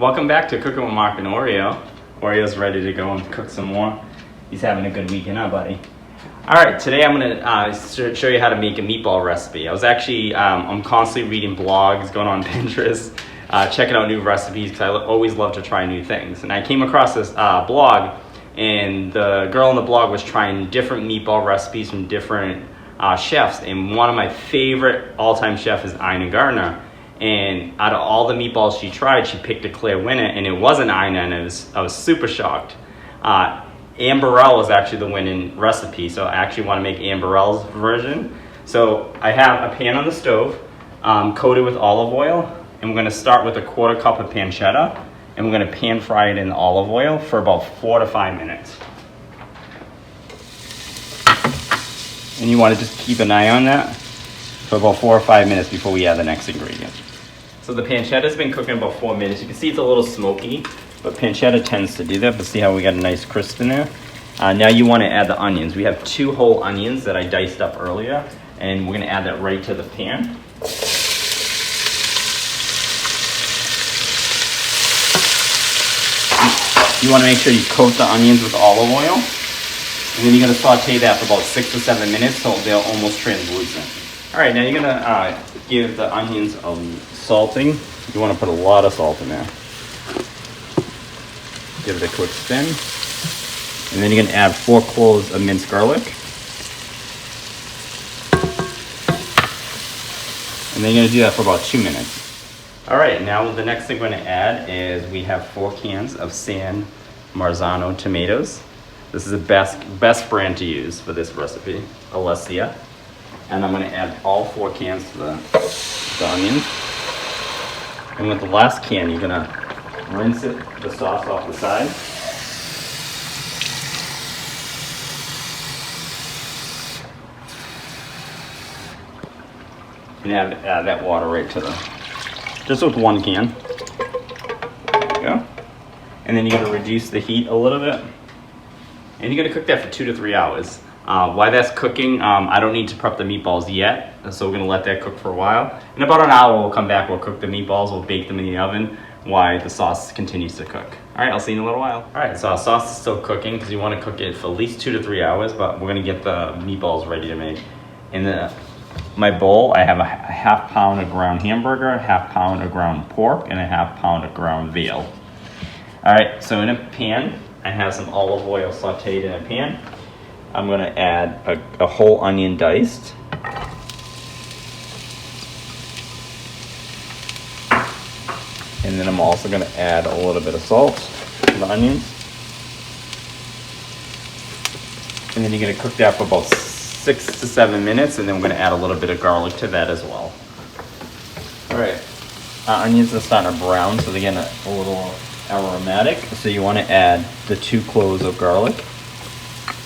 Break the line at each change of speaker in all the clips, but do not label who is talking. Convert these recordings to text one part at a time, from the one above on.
Welcome back to Cooking with Mark and Oreo. Oreo's ready to go and cook some more. He's having a good weekend, huh, buddy? All right, today I'm gonna show you how to make a meatball recipe. I was actually, I'm constantly reading blogs, going on Pinterest, checking out new recipes because I always love to try new things. And I came across this blog, and the girl on the blog was trying different meatball recipes from different chefs. And one of my favorite all-time chefs is Ina Gardner. And out of all the meatballs she tried, she picked a clear winner, and it wasn't Ina, and I was super shocked. Anne Burrell was actually the winning recipe, so I actually want to make Anne Burrell's version. So I have a pan on the stove, coated with olive oil, and we're going to start with a 1/4 cup of pancetta, and we're going to pan fry it in olive oil for about 4 to 5 minutes. And you want to just keep an eye on that for about 4 or 5 minutes before we add the next ingredient. So the pancetta's been cooking about 4 minutes. You can see it's a little smoky, but pancetta tends to do that. But see how we got a nice crisp in there? Now you want to add the onions. We have 2 whole onions that I diced up earlier, and we're going to add that right to the pan. You want to make sure you coat the onions with olive oil, and then you're going to saute that for about 6 to 7 minutes so they'll almost translucent. All right, now you're going to give the onions a salting. You want to put a lot of salt in there. Give it a quick spin. And then you're going to add 4 cloves of minced garlic. And then you're going to do that for about 2 minutes. All right, now the next thing we're going to add is we have 4 cans of San Marzano tomatoes. This is the best brand to use for this recipe, Alessia. And I'm going to add all 4 cans to the onions. And with the last can, you're going to rinse the sauce off the side. And add that water right to just with 1 can. There you go. And then you're going to reduce the heat a little bit. And you're going to cook that for 2 to 3 hours. While that's cooking, I don't need to prep the meatballs yet, so we're going to let that cook for a while. In about an hour, we'll come back, we'll cook the meatballs, we'll bake them in the oven while the sauce continues to cook. All right, I'll see you in a little while. All right, so our sauce is still cooking because you want to cook it for at least 2 to 3 hours, but we're going to get the meatballs ready to make. In my bowl, I have a 1/2 pound of ground hamburger, a 1/2 pound of ground pork, and a 1/2 pound of ground veal. All right, so in a pan, I have some olive oil sauteed in a pan. I'm going to add a whole onion diced. And then I'm also going to add a little bit of salt to the onions. And then you're going to cook that for about 6 to 7 minutes, and then we're going to add a little bit of garlic to that as well. All right, our onions are starting to brown, so they're getting a little aromatic. So you want to add the 2 cloves of garlic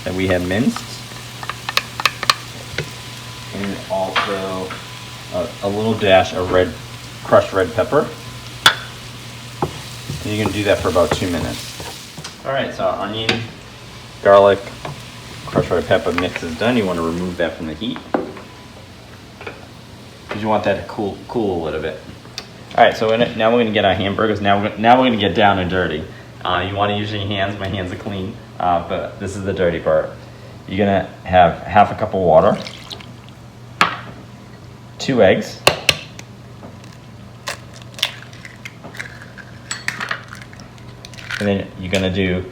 that we have minced, and also a little dash of crushed red pepper. And you're going to do that for about 2 minutes. All right, so our onion, garlic, crushed red pepper mix is done. You want to remove that from the heat because you want that to cool a little bit. All right, so now we're going to get our hamburgers. Now we're going to get down and dirty. You want to use your hands. My hands are clean, but this is the dirty part. You're going to have 1/2 cup of water, 2 eggs, and then you're going to do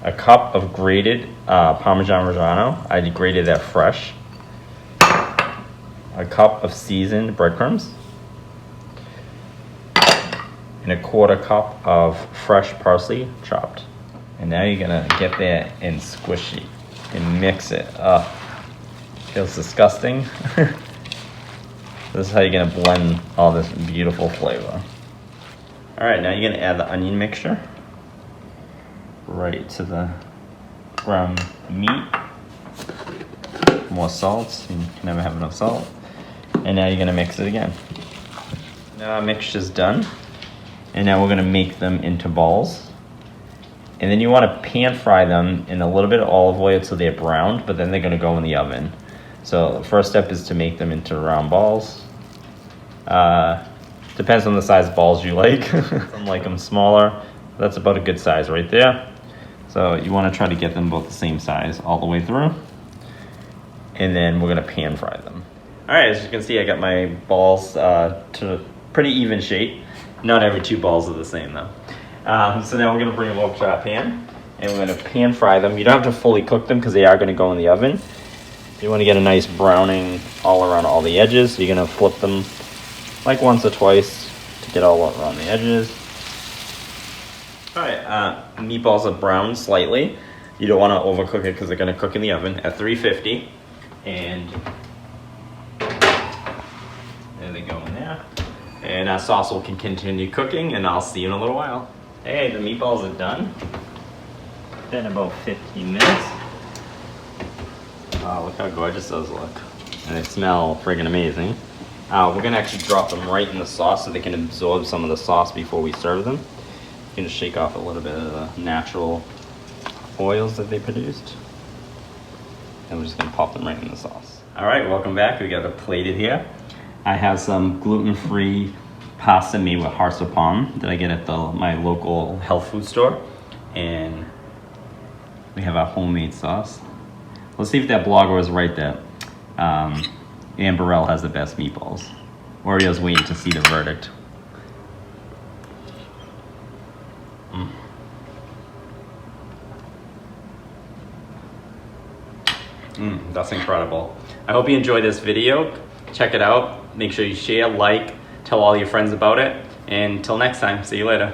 a cup of grated Parmigiano. I grated that fresh. A cup of seasoned breadcrumbs. And a 1/4 cup of fresh parsley chopped. And now you're gonna get that and squish it and mix it. Feels disgusting. This is how you're gonna blend all this beautiful flavor. All right, now you're gonna add the onion mixture right to the ground meat. More salt, you can never have enough salt. And now you're gonna mix it again. Now our mixture's done. And now we're gonna make them into balls. And then you wanna pan fry them in a little bit of olive oil till they're browned, but then they're gonna go in the oven. So the first step is to make them into round balls. Depends on the size balls you like. Some like them smaller. That's about a good size right there. So you want to try to get them both the same size all the way through. And then we're gonna pan fry them. All right, as you can see, I got my balls to pretty even shape. Not every 2 balls are the same though. So now we're gonna bring them over to our pan and we're gonna pan fry them. You don't have to fully cook them because they are gonna go in the oven. You wanna get a nice browning all around all the edges. So you're gonna flip them like once or twice to get all around the edges. All right, meatballs are browned slightly. You don't wanna overcook it because they're gonna cook in the oven at 350. And there they go in there. And our sauce will continue cooking and I'll see you in a little while. Hey, the meatballs are done. Been about 15 minutes. Oh, look how gorgeous those look. And they smell friggin' amazing. We're gonna actually drop them right in the sauce so they can absorb some of the sauce before we serve them. I'm gonna shake off a little bit of the natural oils that they produced. And we're just gonna pop them right in the sauce. All right, welcome back. We got it plated here. I have some gluten-free pasta made with hearts of palm that I get at my local health food store. And we have our homemade sauce. Let's see if that blogger was right that Anne Burrell has the best meatballs. Oreo's waiting to see the verdict. That's incredible. I hope you enjoyed this video. Check it out. Make sure you share, like, tell all your friends about it. And until next time, see you later.